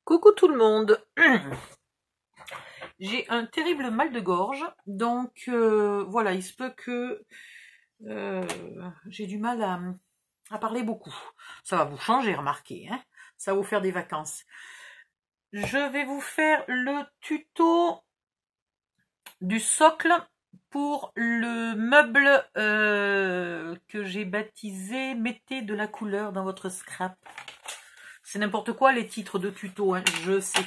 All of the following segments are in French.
Coucou tout le monde. J'ai un terrible mal de gorge, donc voilà, il se peut que j'ai du mal à parler beaucoup. Ça va vous changer, remarquez, hein, ça va vous faire des vacances. Je vais vous faire le tuto du socle pour le meuble que j'ai baptisé « Mettez de la couleur dans votre scrap ». C'est n'importe quoi les titres de tuto, hein, je sais.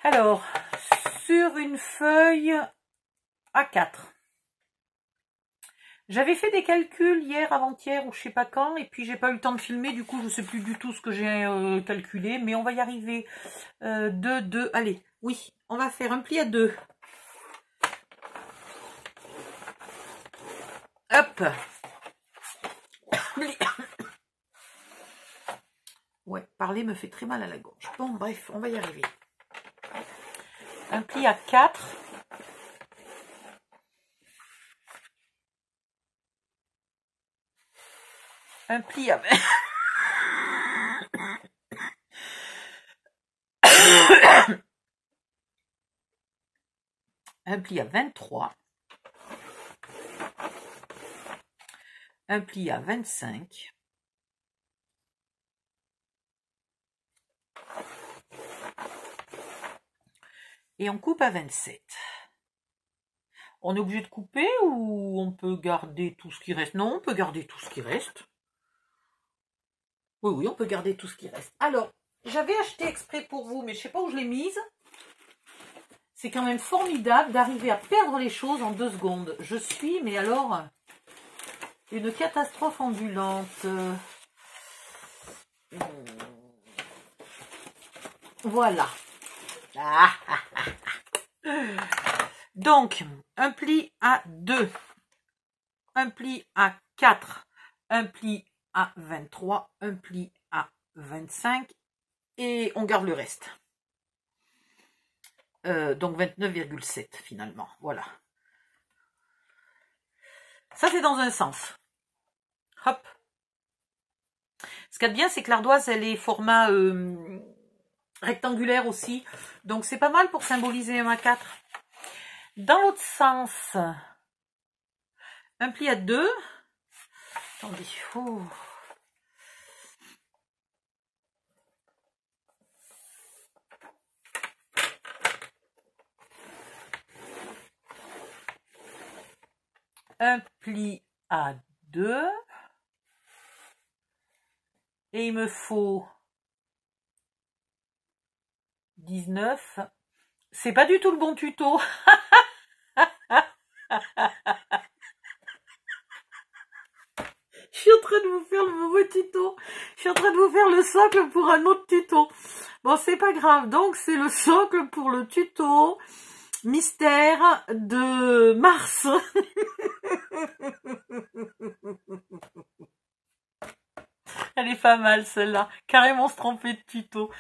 Alors, sur une feuille A4, j'avais fait des calculs hier, avant-hier ou je sais pas quand, et puis j'ai pas eu le temps de filmer, du coup je sais plus du tout ce que j'ai calculé, mais on va y arriver. 2, allez, oui, on va faire un pli à 2. Hop. Ouais, parler me fait très mal à la gorge. Bon, bref, on va y arriver. Un pli à 4. Un pli à 20. Un pli à 23. Un pli à 25. Et on coupe à 27. On est obligé de couper ou on peut garder tout ce qui reste? Non, on peut garder tout ce qui reste. Oui, oui, on peut garder tout ce qui reste. Alors, j'avais acheté exprès pour vous, mais je ne sais pas où je l'ai mise. C'est quand même formidable d'arriver à perdre les choses en 2 secondes. Je suis, mais alors, une catastrophe ambulante. Voilà. Donc, un pli à 2, un pli à 4, un pli à 23, un pli à 25 et on garde le reste. Donc 29,7 finalement, voilà. Ça c'est dans un sens. Hop. Ce qu'il y a de bien, c'est que l'ardoise, elle est format rectangulaire aussi. Donc c'est pas mal pour symboliser un A4. Dans l'autre sens, un pli à 2. Attendez. Oh. Un pli à 2. Et il me faut 19. C'est pas du tout le bon tuto. Je suis en train de vous faire le mauvais tuto. Je suis en train de vous faire le socle pour un autre tuto. Bon, c'est pas grave. Donc, c'est le socle pour le tuto mystère de Mars. Elle est pas mal, celle-là. Carrément se tromper de tuto.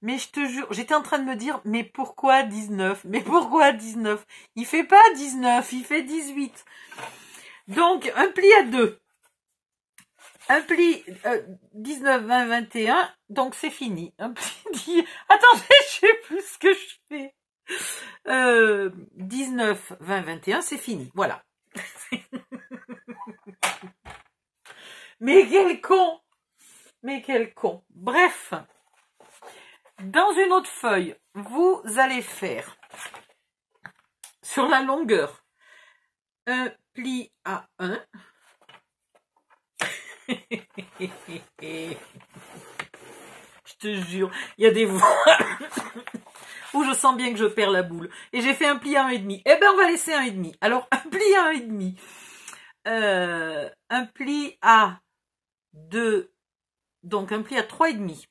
Mais je te jure, j'étais en train de me dire, mais pourquoi 19? Mais pourquoi 19? Il fait pas 19, il fait 18. Donc, un pli à 2. Un pli 19, 20, 21, donc c'est fini. Un pli attendez, je sais plus ce que je fais. 19, 20, 21, c'est fini. Voilà. Mais quel con! Mais quel con! Bref, dans une autre feuille, vous allez faire sur la longueur un pli à 1. Je te jure, il y a des fois où je sens bien que je perds la boule. Et j'ai fait un pli à 1,5. Eh ben, on va laisser 1,5. Alors, un pli à 1,5. Un pli à 2. Donc, un pli à 3,5.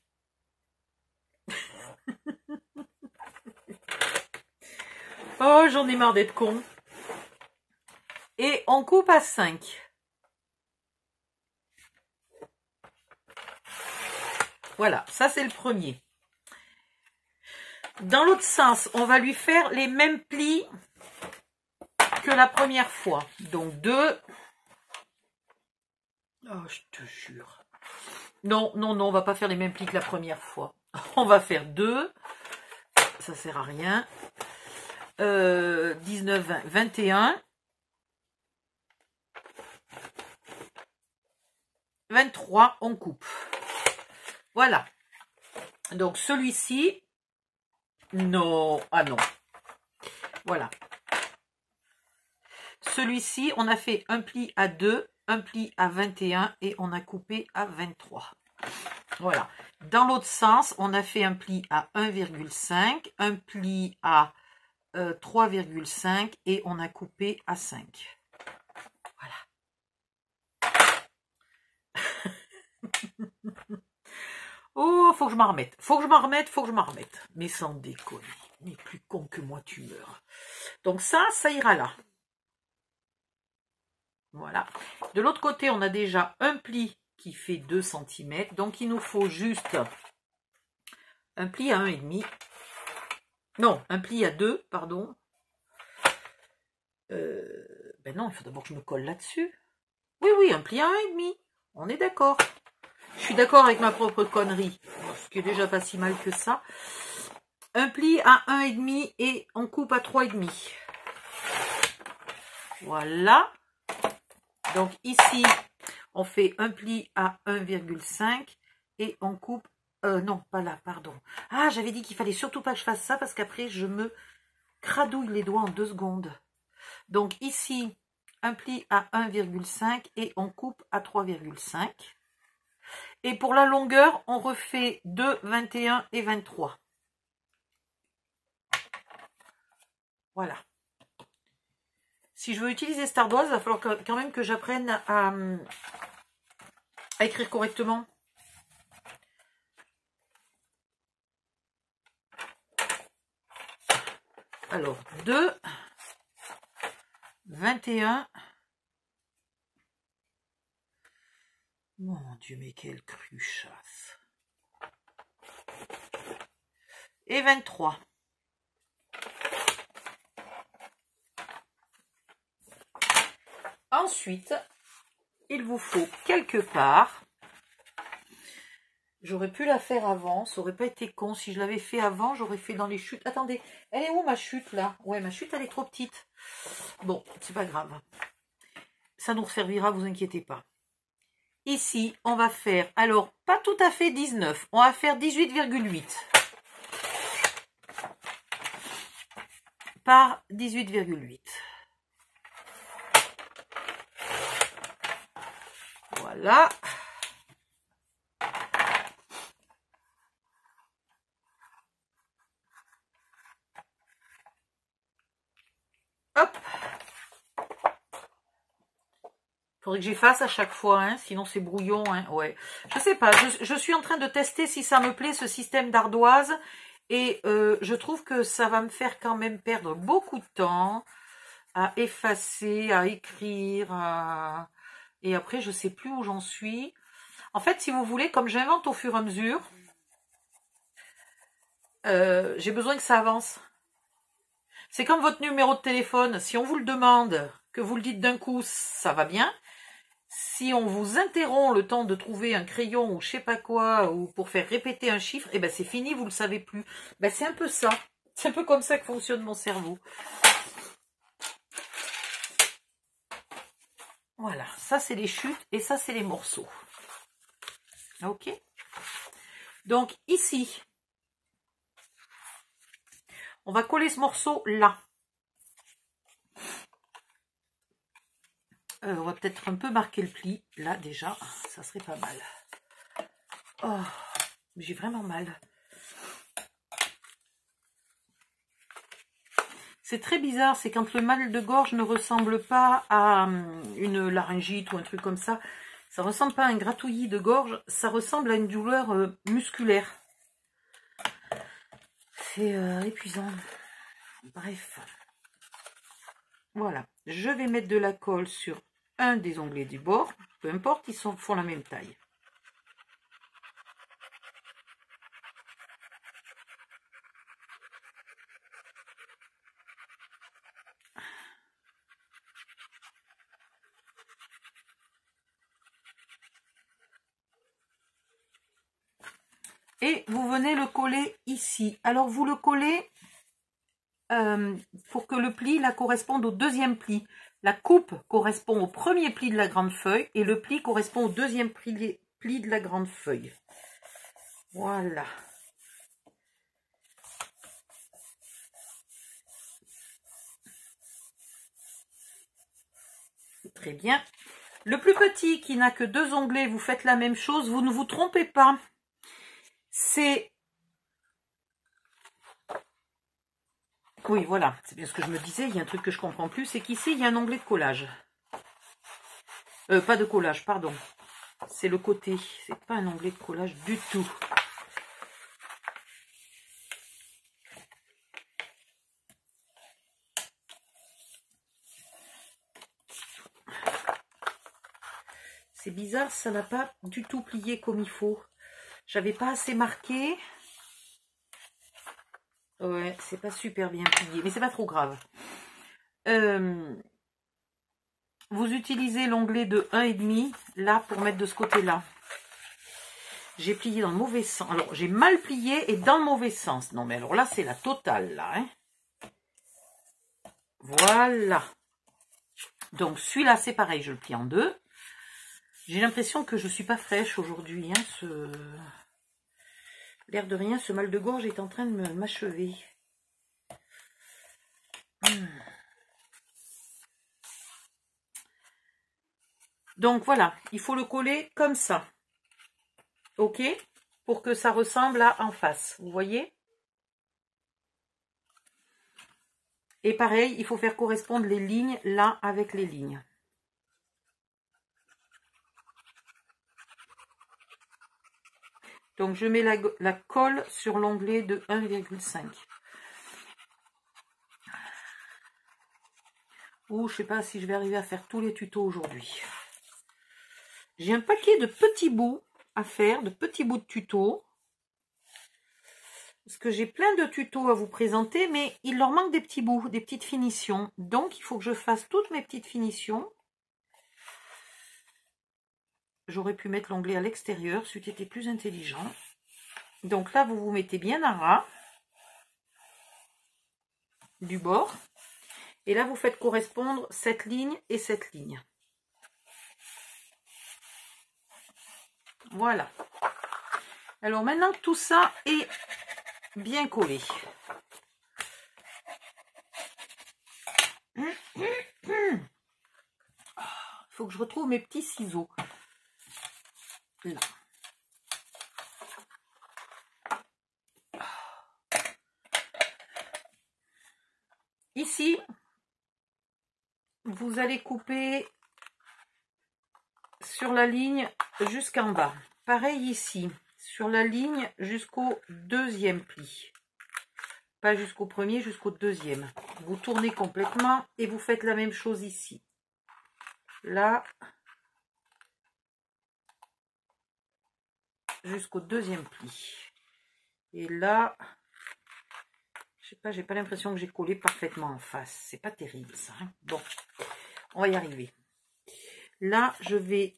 Oh, j'en ai marre d'être con. Et on coupe à 5. Voilà, ça c'est le premier. Dans l'autre sens, on va lui faire les mêmes plis que la première fois. Donc 2. Oh, je te jure. Non, non, non, on va pas faire les mêmes plis que la première fois. On va faire 2. Ça sert à rien. 19, 20, 21. 23, on coupe. Voilà. Donc celui-ci, non, ah non. Voilà. Celui-ci, on a fait un pli à 2, un pli à 21 et on a coupé à 23. Voilà. Dans l'autre sens, on a fait un pli à 1,5, un pli à 3,5 et on a coupé à 5. Voilà. Oh, faut que je m'en remette. Faut que je m'en remette, faut que je m'en remette. Mais sans déconner. Mais plus con que moi, tu meurs. Donc ça ira là. Voilà. De l'autre côté, on a déjà un pli qui fait 2 cm. Donc, il nous faut juste un pli à 1,5. Non, un pli à 2, pardon. Ben non, il faut d'abord que je me colle là-dessus. Oui, oui, un pli à 1,5. On est d'accord. Je suis d'accord avec ma propre connerie. Ce qui est déjà pas si mal que ça. Un pli à 1,5 et on coupe à 3,5. Voilà. Donc ici, on fait un pli à 1,5 et on coupe... non, pas là, pardon. Ah, j'avais dit qu'il fallait surtout pas que je fasse ça parce qu'après, je me cradouille les doigts en 2 secondes. Donc ici, un pli à 1,5 et on coupe à 3,5. Et pour la longueur, on refait 2, 21 et 23. Voilà. Si je veux utiliser cette ardoise, il va falloir quand même que j'apprenne à écrire correctement. Alors, 2, 21. Mon Dieu, mais quelle cruchasse. Et 23. Ensuite, il vous faut quelque part, j'aurais pu la faire avant, ça aurait pas été con, si je l'avais fait avant, j'aurais fait dans les chutes. Attendez, elle est où ma chute là? Ouais, ma chute elle est trop petite. Bon, c'est pas grave. Ça nous servira, vous inquiétez pas. Ici, on va faire, alors pas tout à fait 19, on va faire 18,8 par 18,8. Voilà. Hop. Faudrait que j'efface à chaque fois, hein, sinon c'est brouillon. Hein, ouais. Je sais pas, je suis en train de tester si ça me plaît ce système d'ardoise. Et je trouve que ça va me faire quand même perdre beaucoup de temps à effacer, à écrire. Et après, je sais plus où j'en suis. En fait, si vous voulez, comme j'invente au fur et à mesure, j'ai besoin que ça avance. C'est comme votre numéro de téléphone. Si on vous le demande, que vous le dites d'un coup, ça va bien. Si on vous interrompt le temps de trouver un crayon ou je sais pas quoi, ou pour faire répéter un chiffre, et ben c'est fini, vous le savez plus. Ben c'est un peu ça. C'est un peu comme ça que fonctionne mon cerveau. Voilà, ça c'est les chutes et ça c'est les morceaux. Ok. Donc ici, on va coller ce morceau là. On va peut-être un peu marquer le pli, là déjà, ça serait pas mal. Oh, j'ai vraiment mal. C'est très bizarre, c'est quand le mal de gorge ne ressemble pas à une laryngite ou un truc comme ça. Ça ressemble pas à un gratouillis de gorge, ça ressemble à une douleur musculaire. C'est épuisant. Bref. Voilà, je vais mettre de la colle sur un des onglets du bord, peu importe, ils font la même taille. Et vous venez le coller ici. Alors vous le collez pour que le pli là corresponde au deuxième pli. La coupe correspond au premier pli de la grande feuille et le pli correspond au deuxième pli de la grande feuille. Voilà. Très bien. Le plus petit qui n'a que 2 onglets, vous faites la même chose. Vous ne vous trompez pas. C'est... Oui, voilà. C'est bien ce que je me disais. Il y a un truc que je comprends plus. C'est qu'ici, il y a un onglet de collage. Pas de collage, pardon. C'est le côté. C'est pas un onglet de collage du tout. C'est bizarre, ça n'a pas du tout plié comme il faut. J'avais pas assez marqué. Ouais, c'est pas super bien plié, mais c'est pas trop grave. Vous utilisez l'onglet de 1,5 là pour mettre de ce côté-là. J'ai plié dans le mauvais sens. Alors, j'ai mal plié et dans le mauvais sens. Non, mais alors là, c'est la totale, là. Hein. Voilà. Donc, celui-là, c'est pareil, je le plie en 2. J'ai l'impression que je ne suis pas fraîche aujourd'hui. Hein, l'air de rien, ce mal de gorge est en train de m'achever. Donc, voilà. Il faut le coller comme ça. OK? Pour que ça ressemble à en face. Vous voyez? Et pareil, il faut faire correspondre les lignes là avec les lignes. Donc, je mets la colle sur l'onglet de 1,5. Ou je ne sais pas si je vais arriver à faire tous les tutos aujourd'hui. J'ai un paquet de petits bouts à faire, de petits bouts de tutos. Parce que j'ai plein de tutos à vous présenter, mais il leur manque des petits bouts, des petites finitions. Donc, il faut que je fasse toutes mes petites finitions. J'aurais pu mettre l'onglet à l'extérieur, c'eût été plus intelligent. Donc là, vous vous mettez bien à ras du bord. Et là, vous faites correspondre cette ligne et cette ligne. Voilà. Alors maintenant que tout ça est bien collé. Il faut que je retrouve mes petits ciseaux. Là. Ici, vous allez couper sur la ligne jusqu'en bas. Pareil ici, sur la ligne jusqu'au deuxième pli. Pas jusqu'au premier, jusqu'au deuxième. Vous tournez complètement et vous faites la même chose ici. Là, jusqu'au deuxième pli. Et là, je sais pas, j'ai pas l'impression que j'ai collé parfaitement en face. C'est pas terrible ça. Hein. Bon, on va y arriver. Là, je vais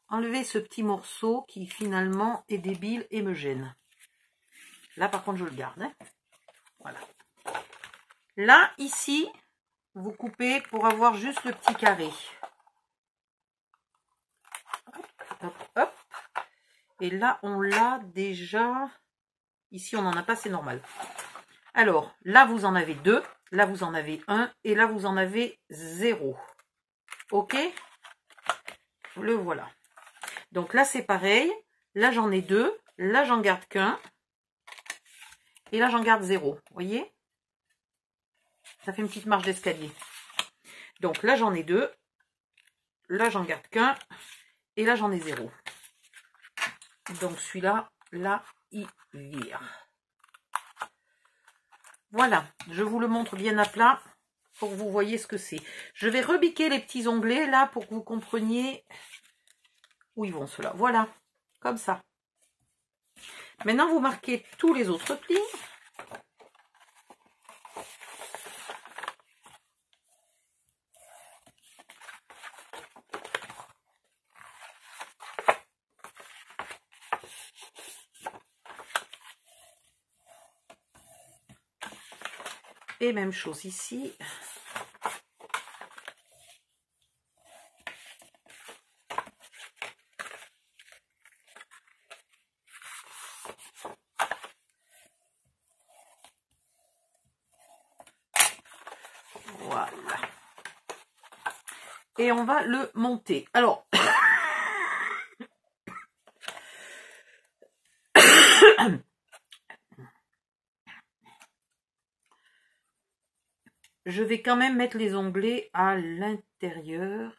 enlever ce petit morceau qui finalement est débile et me gêne. Là, par contre, je le garde. Hein. Voilà. Là, ici, vous coupez pour avoir juste le petit carré. Hop, hop. Et là, on l'a déjà. Ici, on n'en a pas, c'est normal. Alors, là, vous en avez 2. Là, vous en avez 1. Et là, vous en avez 0. OK? Le voilà. Donc là, c'est pareil. Là, j'en ai 2. Là, j'en garde qu'un. Et là, j'en garde 0. Vous voyez? Ça fait une petite marche d'escalier. Donc là, j'en ai 2. Là, j'en garde qu'un. Et là, j'en ai 0. Donc celui-là, là, il vire. Voilà, je vous le montre bien à plat pour que vous voyez ce que c'est. Je vais rebiquer les petits onglets là pour que vous compreniez où ils vont ceux-là. Voilà, comme ça. Maintenant, vous marquez tous les autres plis. Et même chose ici. Voilà. Et on va le monter. Alors, je vais quand même mettre les onglets à l'intérieur.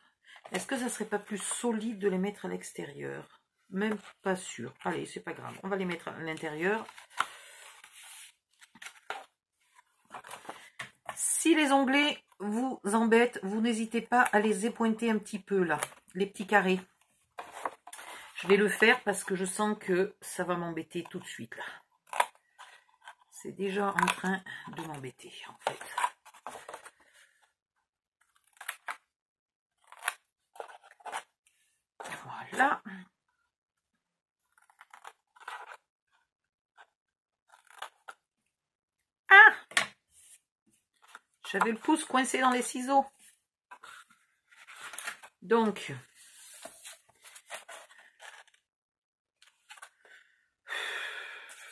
Est-ce que ça serait pas plus solide de les mettre à l'extérieur? Même pas sûr. Allez, c'est pas grave. On va les mettre à l'intérieur. Si les onglets vous embêtent, vous n'hésitez pas à les épointer un petit peu là, les petits carrés. Je vais le faire parce que je sens que ça va m'embêter tout de suite là. C'est déjà en train de m'embêter en fait. Voilà. Ah! J'avais le pouce coincé dans les ciseaux. Donc,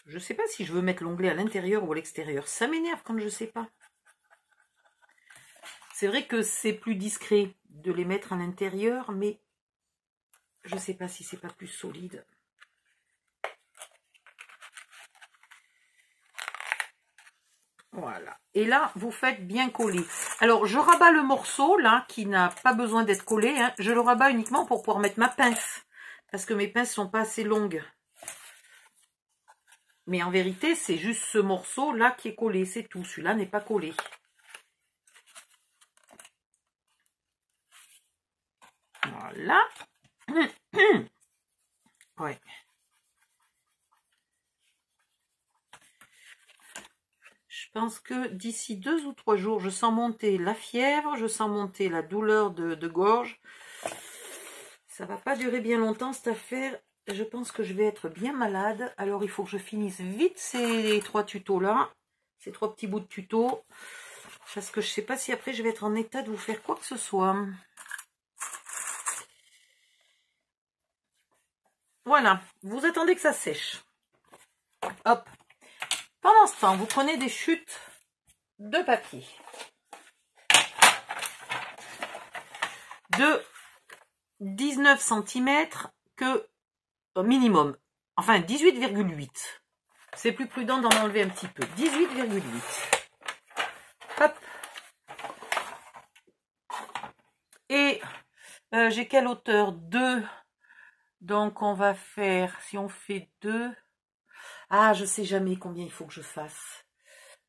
je ne sais pas si je veux mettre l'onglet à l'intérieur ou à l'extérieur. Ça m'énerve quand je ne sais pas. C'est vrai que c'est plus discret de les mettre à l'intérieur, mais je ne sais pas si c'est pas plus solide. Voilà. Et là, vous faites bien coller. Alors, je rabats le morceau, là, qui n'a pas besoin d'être collé. Hein. Je le rabats uniquement pour pouvoir mettre ma pince. Parce que mes pinces sont pas assez longues. Mais en vérité, c'est juste ce morceau-là qui est collé. C'est tout. Celui-là n'est pas collé. Voilà. Ouais. Je pense que d'ici 2 ou 3 jours, je sens monter la fièvre, je sens monter la douleur de gorge. Ça va pas durer bien longtemps cette affaire. Je pense que je vais être bien malade. Alors il faut que je finisse vite ces 3 tutos-là. Ces 3 petits bouts de tutos. Parce que je sais pas si après je vais être en état de vous faire quoi que ce soit. Voilà. Vous attendez que ça sèche. Hop. Pendant ce temps, vous prenez des chutes de papier de 19 cm que minimum. Enfin, 18,8. C'est plus prudent d'en enlever un petit peu. 18,8. Hop. Et j'ai quelle hauteur? 2. Donc, on va faire, si on fait 2... Ah, je sais jamais combien il faut que je fasse.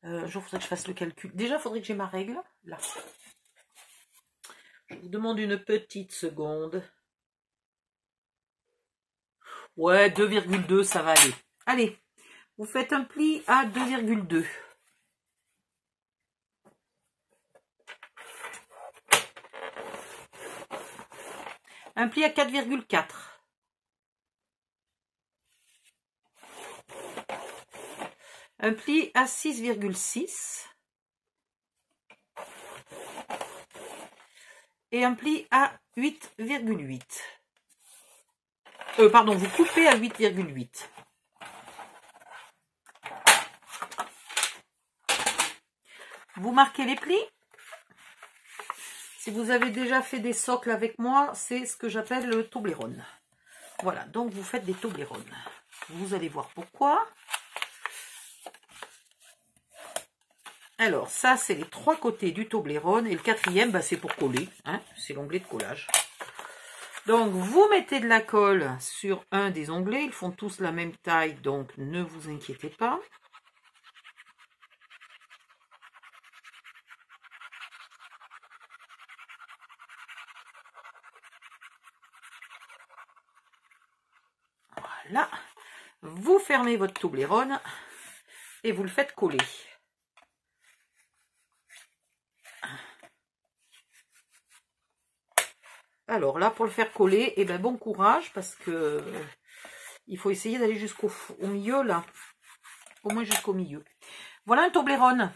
Un jour, il faudrait que je fasse le calcul. Déjà, il faudrait que j'ai ma règle. Là. Je vous demande une petite seconde. Ouais, 2,2, ça va aller. Allez, vous faites un pli à 2,2. Un pli à 4,4. Un pli à 6,6. Et un pli à 8,8. Pardon, vous coupez à 8,8. Vous marquez les plis. Si vous avez déjà fait des socles avec moi, c'est ce que j'appelle le Toblerone. Voilà, donc vous faites des Toblerone. Vous allez voir pourquoi. Alors, ça, c'est les 3 côtés du Toblerone. Et le 4e, bah, c'est pour coller. Hein, c'est l'onglet de collage. Donc, vous mettez de la colle sur un des onglets. Ils font tous la même taille, donc ne vous inquiétez pas. Voilà. Vous fermez votre Toblerone et vous le faites coller. Alors là, pour le faire coller, eh ben, bon courage, parce que il faut essayer d'aller jusqu'au milieu, là. Au moins jusqu'au milieu. Voilà un Toblerone.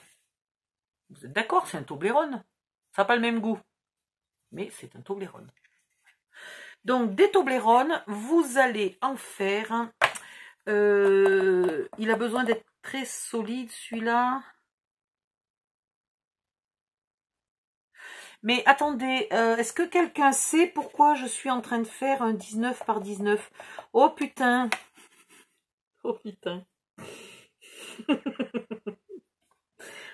Vous êtes d'accord, c'est un Toblerone. Ça n'a pas le même goût, mais c'est un Toblerone. Donc, des Toblerone, vous allez en faire. Il a besoin d'être très solide, celui-là. Mais attendez, est-ce que quelqu'un sait pourquoi je suis en train de faire un 19 par 19? Oh putain! Oh putain!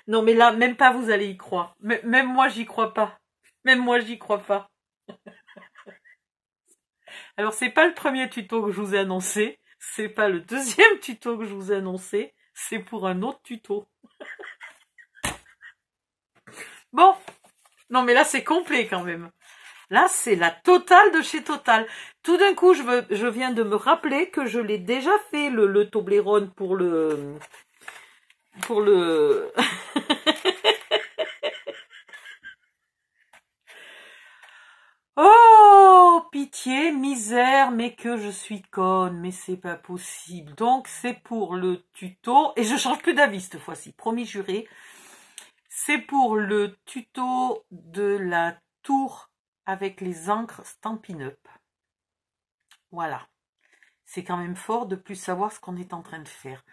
Non mais là, même pas vous allez y croire. Même moi, j'y crois pas. Même moi, j'y crois pas. Alors, c'est pas le premier tuto que je vous ai annoncé. C'est pas le deuxième tuto que je vous ai annoncé. C'est pour un autre tuto. Bon. Non mais là, c'est complet quand même. Là, c'est la totale de chez Total. Tout d'un coup, je viens de me rappeler que je l'ai déjà fait, le Toblerone pour le... Oh, pitié, misère, mais que je suis conne, mais c'est pas possible. Donc, c'est pour le tuto, et je change plus d'avis cette fois-ci, promis juré. C'est pour le tuto de la tour avec les encres Stampin' Up. Voilà. C'est quand même fort de plus savoir ce qu'on est en train de faire.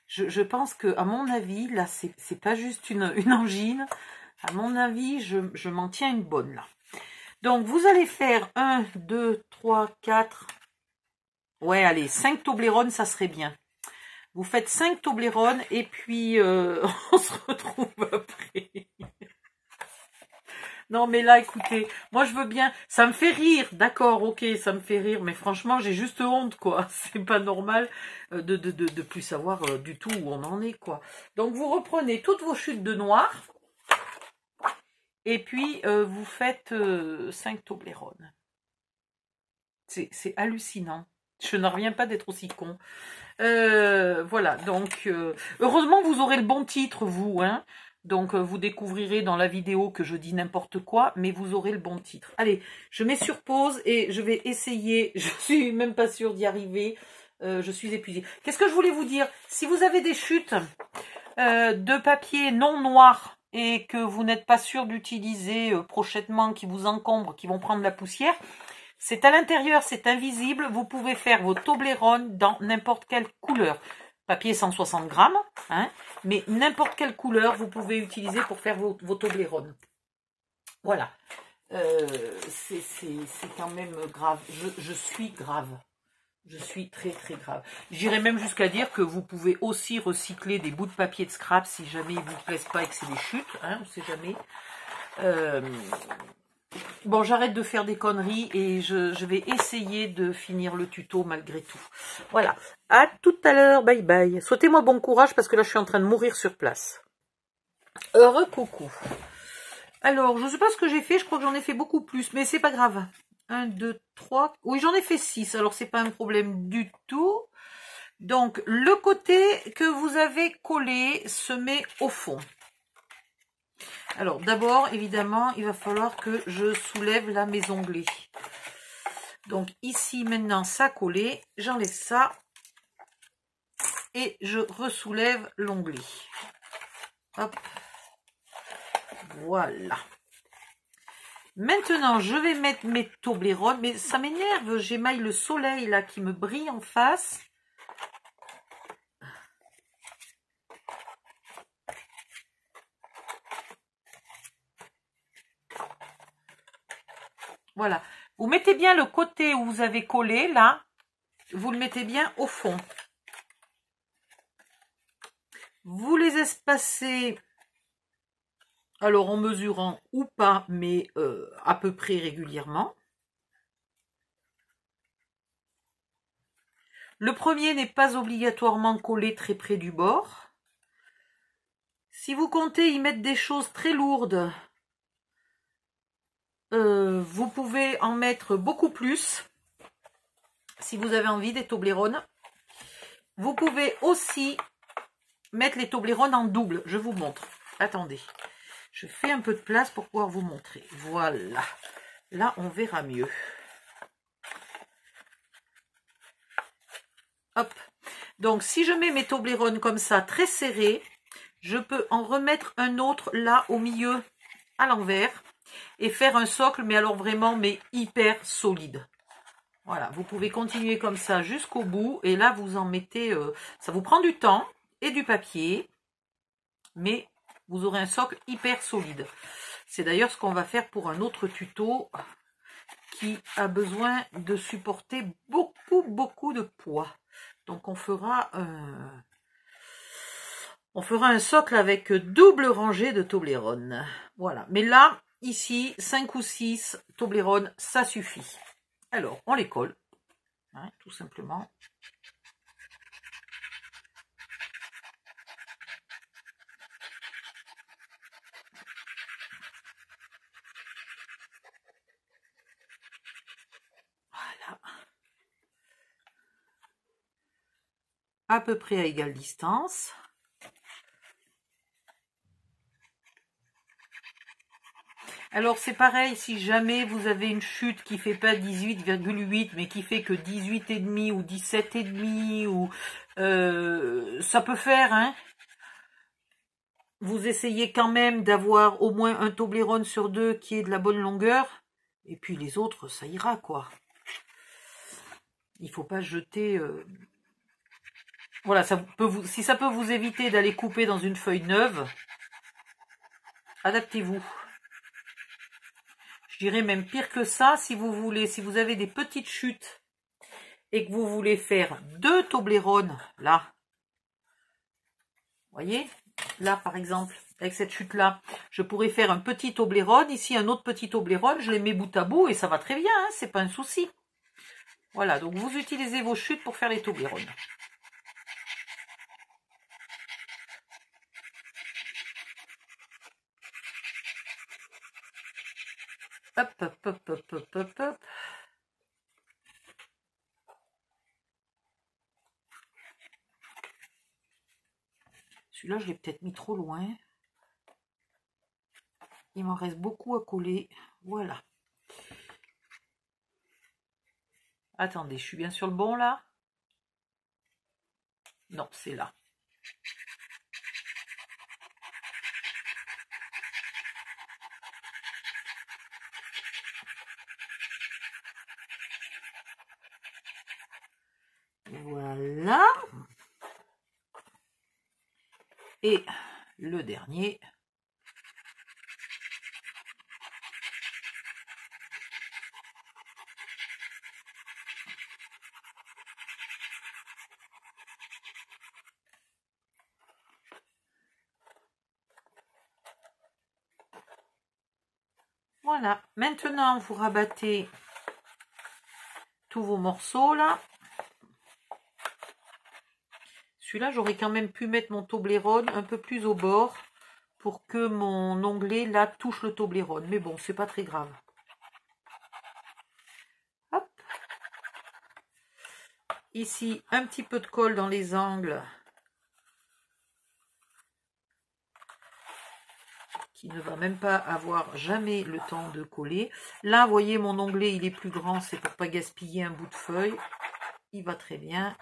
Je pense que, à mon avis, là, c'est pas juste une angine. À mon avis, je m'en tiens une bonne, là. Donc, vous allez faire 1, 2, 3, 4... Ouais, allez, 5 Toblerone, ça serait bien. Vous faites 5 Toblerone et puis on se retrouve après. Non, mais là, écoutez, moi, je veux bien... Ça me fait rire, d'accord, ok, ça me fait rire, mais franchement, j'ai juste honte, quoi. C'est pas normal de plus savoir du tout où on en est, quoi. Donc, vous reprenez toutes vos chutes de noir, et puis vous faites 5 Toblerone. C'est hallucinant. Je n'en reviens pas d'être aussi con. Voilà, donc, heureusement, vous aurez le bon titre, vous, hein. Donc, vous découvrirez dans la vidéo que je dis n'importe quoi, mais vous aurez le bon titre. Allez, je mets sur pause et je vais essayer. Je suis même pas sûre d'y arriver. Je suis épuisée. Qu'est-ce que je voulais vous dire? Si vous avez des chutes de papier non noir et que vous n'êtes pas sûr d'utiliser prochainement, qui vous encombrent, qui vont prendre la poussière, c'est à l'intérieur, c'est invisible. Vous pouvez faire vos Toblerone dans n'importe quelle couleur. Papier 160 grammes, hein, mais n'importe quelle couleur vous pouvez utiliser pour faire vos Toblerone. Voilà. C'est quand même grave. Je suis grave. Je suis très très grave. J'irais même jusqu'à dire que vous pouvez aussi recycler des bouts de papier de scrap si jamais ils ne vous plaisent pas et que c'est des chutes. Hein, on ne sait jamais. Bon, j'arrête de faire des conneries et je vais essayer de finir le tuto malgré tout. Voilà. À tout à l'heure. Bye bye. Souhaitez-moi bon courage parce que là, je suis en train de mourir sur place. Heureux coucou. Alors, je ne sais pas ce que j'ai fait. Je crois que j'en ai fait beaucoup plus, mais c'est pas grave. 1, 2, 3. Oui, j'en ai fait 6. Alors, c'est pas un problème du tout. Donc, le côté que vous avez collé se met au fond. Alors, d'abord, évidemment, il va falloir que je soulève là mes onglets. Donc, ici, maintenant, ça collé. J'enlève ça. Et je ressoulève l'onglet. Hop. Voilà. Maintenant, je vais mettre mes Toblerone. Mais ça m'énerve. J'émaille le soleil là qui me brille en face. Voilà. Vous mettez bien le côté où vous avez collé, là. Vous le mettez bien au fond. Vous les espacez, alors en mesurant ou pas, mais à peu près régulièrement. Le premier n'est pas obligatoirement collé très près du bord. Si vous comptez y mettre des choses très lourdes, vous pouvez en mettre beaucoup plus. Si vous avez envie des Toblerone. Vous pouvez aussi mettre les Toblerone en double. Je vous montre. Attendez. Je fais un peu de place pour pouvoir vous montrer. Voilà. Là, on verra mieux. Hop. Donc, si je mets mes Toblerone comme ça, très serrés, je peux en remettre un autre là au milieu, à l'envers, et faire un socle, mais alors vraiment, mais hyper solide. Voilà, vous pouvez continuer comme ça jusqu'au bout, et là vous en mettez, ça vous prend du temps et du papier, mais vous aurez un socle hyper solide. C'est d'ailleurs ce qu'on va faire pour un autre tuto qui a besoin de supporter beaucoup de poids. Donc on fera un socle avec double rangée de Toblerone. Voilà. Mais là, ici, 5 ou 6 Toblerone, ça suffit. Alors, on les colle, hein, tout simplement. Voilà. À peu près à égale distance. Alors c'est pareil, si jamais vous avez une chute qui fait pas 18,8 mais qui fait que 18,5 ou 17,5 ou ça peut faire, hein. Vous essayez quand même d'avoir au moins un Toblerone sur 2 qui est de la bonne longueur, et puis les autres ça ira quoi. Il faut pas jeter. Voilà, si ça peut vous éviter d'aller couper dans une feuille neuve, adaptez-vous. Je dirais même pire que ça, si vous avez des petites chutes et que vous voulez faire 2 Toblerone, là, voyez, là par exemple, avec cette chute-là, je pourrais faire un petit Toblerone, ici un autre petit Toblerone, je les mets bout à bout et ça va très bien, hein, c'est pas un souci. Voilà, donc vous utilisez vos chutes pour faire les Toblerone. Hop, hop, hop, hop, hop, hop, hop. Celui-là, je l'ai peut-être mis trop loin. Il m'en reste beaucoup à coller. Voilà. Attendez, je suis bien sur le bon là? Non, c'est là. Voilà. Et le dernier. Voilà. Maintenant, vous rabattez tous vos morceaux là. Celui-là, j'aurais quand même pu mettre mon Toblerone un peu plus au bord pour que mon onglet là touche le Toblerone. Mais bon, c'est pas très grave. Hop. Ici, un petit peu de colle dans les angles. Qui ne va même pas avoir jamais le temps de coller. Là, vous voyez, mon onglet, il est plus grand. C'est pour pas gaspiller un bout de feuille. Il va très bien.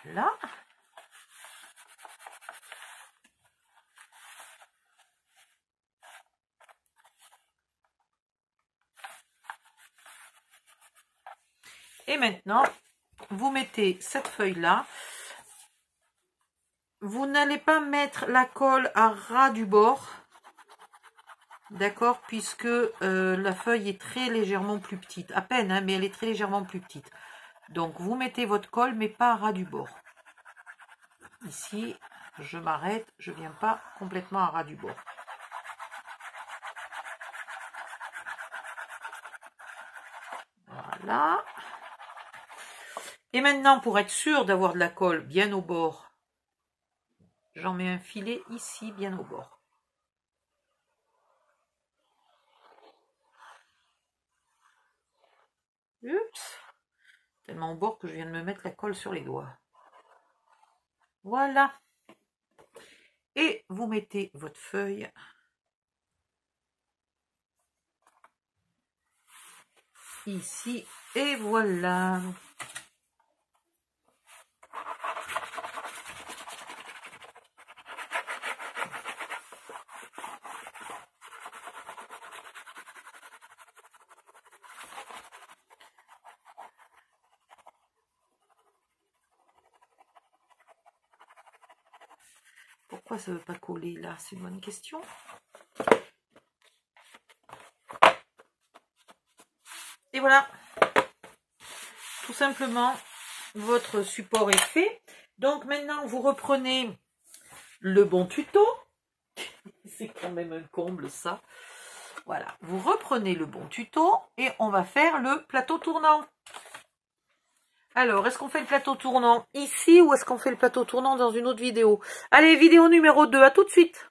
Là. Et maintenant, vous mettez cette feuille-là. Vous n'allez pas mettre la colle à ras du bord. D'accord, puisque la feuille est très légèrement plus petite. À peine, hein, mais elle est très légèrement plus petite. Donc, vous mettez votre colle, mais pas à ras du bord. Ici, je m'arrête, je ne viens pas complètement à ras du bord. Voilà. Et maintenant, pour être sûr d'avoir de la colle bien au bord, j'en mets un filet ici, bien au bord. Oups. Tellement au bord que je viens de me mettre la colle sur les doigts. Voilà. Et vous mettez votre feuille ici Et voilà. Pourquoi ça ne veut pas coller là? C'est une bonne question. Et voilà. Tout simplement, votre support est fait. Donc maintenant, vous reprenez le bon tuto. C'est quand même un comble ça. Voilà, vous reprenez le bon tuto et on va faire le plateau tournant. Alors, est-ce qu'on fait le plateau tournant ici ou est-ce qu'on fait le plateau tournant dans une autre vidéo? Allez, vidéo numéro 2, à tout de suite.